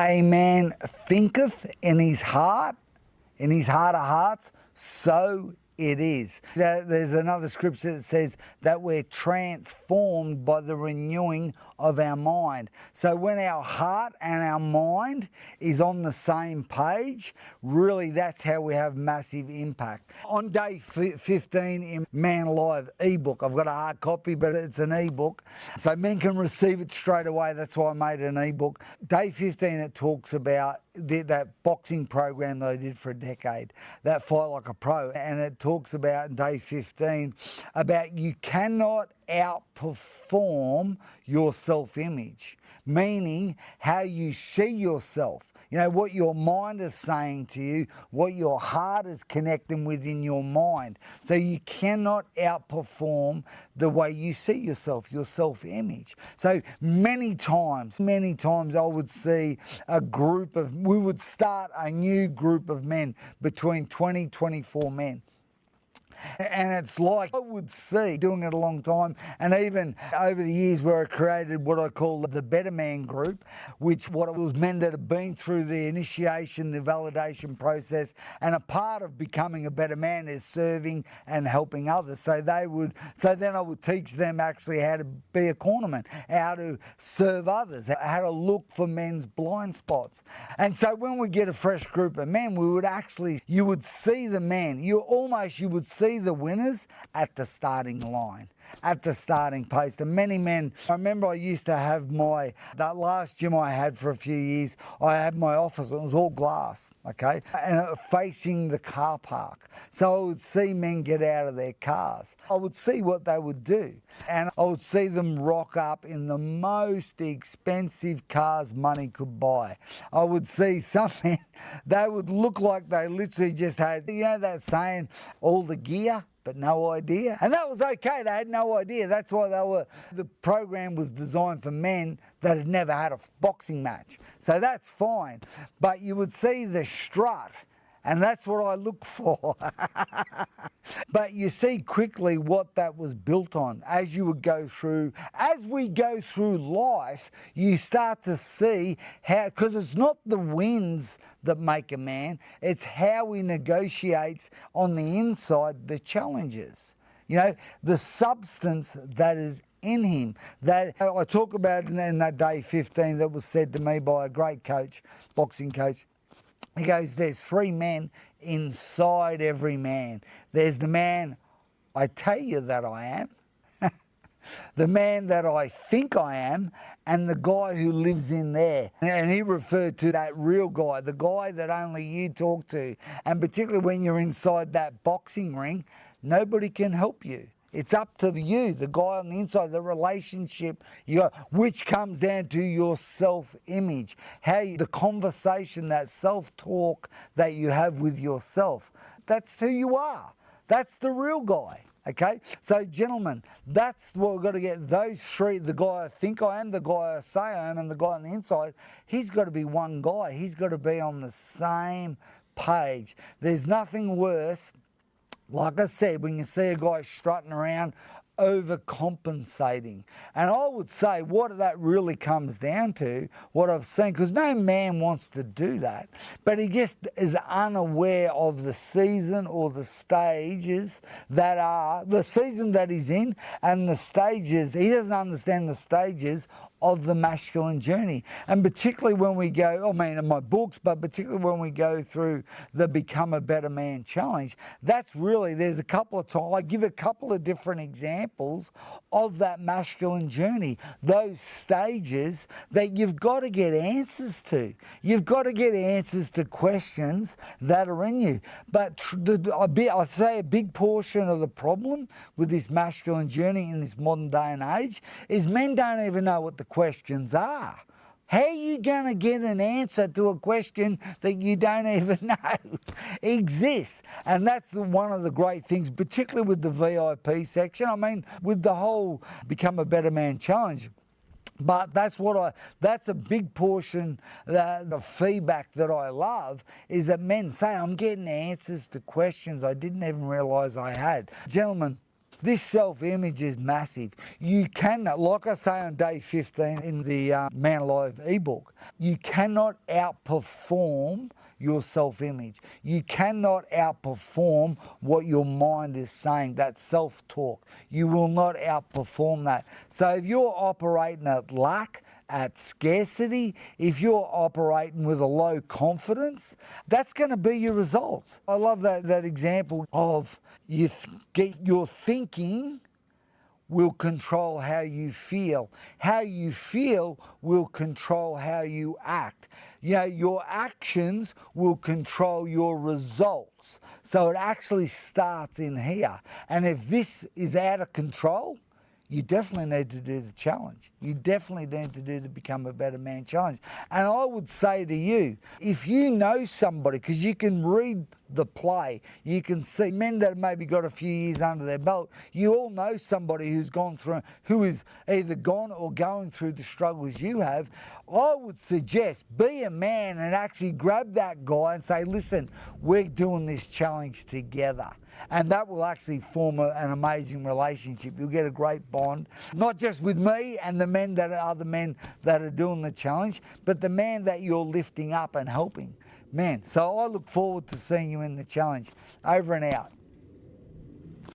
A man thinketh in his heart of hearts, so it is. There's another scripture that says that we're transformed by the renewing of our mind. So when our heart and our mind is on the same page, really that's how we have massive impact. On day 15 in Man Alive ebook, I've got a hard copy, but it's an ebook, so men can receive it straight away. That's why I made an ebook. Day 15, it talks about that boxing program that I did for a decade, that Fight Like a Pro, and it talks about day 15 about you cannot outperform your self-image, meaning how you see yourself. You know, what your mind is saying to you, what your heart is connecting with in your mind. So you cannot outperform the way you see yourself, your self-image. So many times I would see we would start a new group of men, between 20, 24 men. And it's like I would see, doing it a long time, and even over the years where I created what I call the Better Man group, which what it was men that have been through the initiation, the validation process, and a part of becoming a better man is serving and helping others. So then I would teach them actually how to be a cornerman, how to serve others, how to look for men's blind spots. And so when we get a fresh group of men, you would see the men, you would see the winners at the starting line, at the starting post. And many men, I remember I used to have that last gym I had for a few years, I had my office, it was all glass, okay, and facing the car park. So I would see men get out of their cars. I would see what they would do, and I would see them rock up in the most expensive cars money could buy. I would see some men, they would look like they literally just had, you know that saying, all the gear but no idea? And that was okay, they had no idea. That's why the program was designed for men that had never had a boxing match. So that's fine. But you would see the strut, and that's what I look for. But you see quickly what that was built on. As we go through life, you start to see how, because it's not the wins that make a man, it's how he negotiates on the inside the challenges. You know, the substance that is in him. That I talk about in that day 15 that was said to me by a great coach, boxing coach. He goes, there's three men inside every man. There's the man I tell you that I am, the man that I think I am, and the guy who lives in there. And he referred to that real guy, the guy that only you talk to. And particularly when you're inside that boxing ring, nobody can help you. It's up to you, the guy on the inside, the relationship which comes down to your self-image, the conversation, that self-talk that you have with yourself. That's who you are. That's the real guy. Okay, so gentlemen, that's what we've got to get. Those three, the guy I think I am, the guy I say I am, and the guy on the inside, he's got to be one guy. He's got to be on the same page. There's nothing worse, like I said, when you see a guy strutting around overcompensating. And I would say what that really comes down to, what I've seen, because no man wants to do that, but he just is unaware of the season or the stages the season that he's in, and the stages, he doesn't understand the stages of the masculine journey. And particularly when we go, in my books, but particularly when we go through the Become a Better Man challenge, that's really, there's a couple of times, I give a couple of different examples of that masculine journey, those stages that you've got to get answers to. You've got to get answers to questions that are in you. But I say a big portion of the problem with this masculine journey in this modern day and age is men don't even know what the questions are. How are you going to get an answer to a question that you don't even know exists? And that's one of the great things, particularly with the VIP section. With the whole Become a Better Man challenge. But that's a big portion, the feedback that I love is that men say, I'm getting answers to questions I didn't even realise I had. Gentlemen, This self-image is massive. You cannot, like I say on day 15 in the Man Alive ebook, you cannot outperform your self-image. You cannot outperform what your mind is saying, that self-talk. You will not outperform that. So if you're operating at lack, at scarcity, if you're operating with a low confidence, that's going to be your results. I love that example of your thinking will control how you feel. How you feel will control how you act. You know, your actions will control your results. So it actually starts in here. And if this is out of control, you definitely need to do the challenge. You definitely need to do the Become a Better Man challenge. And I would say to you, if you know somebody, because you can read the play, you can see men that have maybe got a few years under their belt, you all know somebody who's gone through, who is either gone or going through the struggles you have. I would suggest be a man and actually grab that guy and say, listen, we're doing this challenge together. And that will actually form an amazing relationship. You'll get a great bond, not just with me and the men that are other men that are doing the challenge, but the man that you're lifting up and helping. Man, so I look forward to seeing you in the challenge. Over and out.